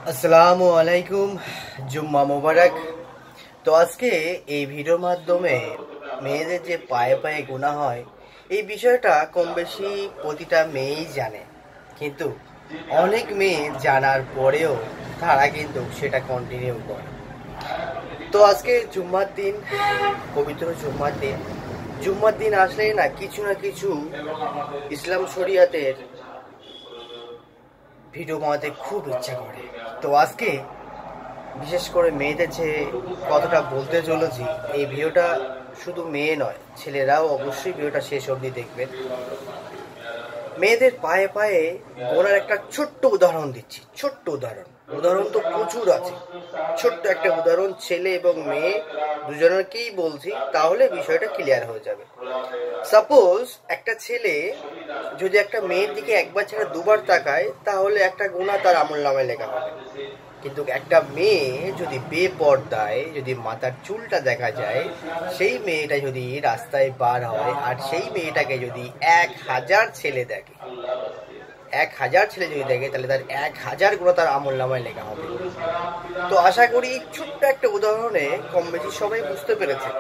আসসালামু আলাইকুম, জুম্মা মোবারক। তো আজকে এই ভিডিওর মাধ্যমে মেয়েদের যে পায়ে পায়ে গুনাহ হয় এই বিষয়টা কম বেশি প্রতিটা মেয়েই জানে, কিন্তু অনেক মেয়ে জানার পরেও তারা কিন্তু সেটা কন্টিনিউ করে। তো আজকে জুম্মার দিন, পবিত্র জুম্মার দিন। জুম্মার দিন আসলেই না কিছু না কিছু ইসলাম শরিয়াতের ভিডিও বানাতে খুব ইচ্ছা করে। তো আজকে বিশেষ করে মেয়েদের যে কথাটা বলতে চলেছি, এই ভিডিওটা শুধু মেয়ে নয়, ছেলেরাও অবশ্যই ভিডিওটা শেষ অবধি দেখবেন। মেয়েদের পায়ে পায়ে গোনার একটা ছোট্ট উদাহরণ দিচ্ছি। ছোট্ট উদাহরণ, উদাহরণ তো প্রচুর আছে। ছোট্ট একটা উদাহরণ ছেলে এবং মেয়ে দুজনকেই বলছি, তাহলে বিষয়টা ক্লিয়ার হয়ে যাবে। সাপোজ একটা ছেলে যদি একটা মেয়ের দিকে একবার ছেড়ে দুবার তাকায়, তাহলে একটা গুনাহ তার আমলনামায় লেখা হবে। কিন্তু একটা মেয়ে যদি বেপর্দায়, যদি মাথার চুলটা দেখা যায়, সেই মেয়েটা যদি রাস্তায় বার হয় আর সেই মেয়েটাকে যদি 1000 ছেলে দেখে, 1000 ছেলে যদি দেখে, তাহলে তার 1000 গুণা তার আমলনামায় লেখা হবে। তো আশা করি ছোট্ট একটা উদাহরণে কম বেশি সবাই বুঝতে পেরেছে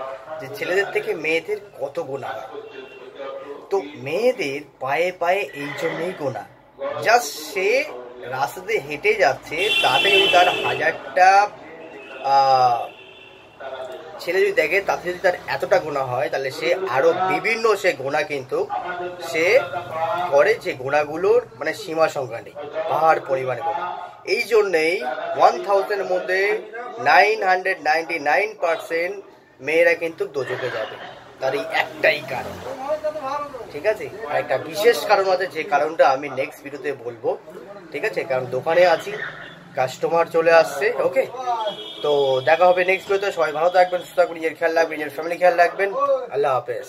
যে ছেলেদের থেকে মেয়েদের কত গুণা হয়। তো মেয়েদের পায়ে পায়ে এই জন্যই গোনা, জাস্ট সে রাস্তাতে হেঁটে যাচ্ছে, তাতে যদি তার 1000টা ছেলে যদি দেখে, তাতে যদি তার এতটা গোনা হয়, তাহলে সে আরো বিভিন্ন সে গোনা কিন্তু সে করে, যে গোনাগুলোর মানে সীমা সংখ্যা নেই, পাহাড় পরিমাণে গোনা। এই জন্যেই 1000-এর মধ্যে 999% মেয়েরা কিন্তু দোজখে যাবে, তার এই একটাই কারণ। ঠিক আছে, আর একটা বিশেষ কারণ আছে, যে কারণটা আমি নেক্সট ভিডিওতে বলবো। ঠিক আছে, কারণ দোকানে আছি, কাস্টমার চলে আসছে। ওকে, তো দেখা হবে নেক্সট ভিডিওতে। সবাই ভালো থাকবেন, সুস্থ থাকবেন, নিজের খেয়াল রাখবেন, নিজের ফ্যামিলি খেয়াল রাখবেন। আল্লাহ হাফেজ।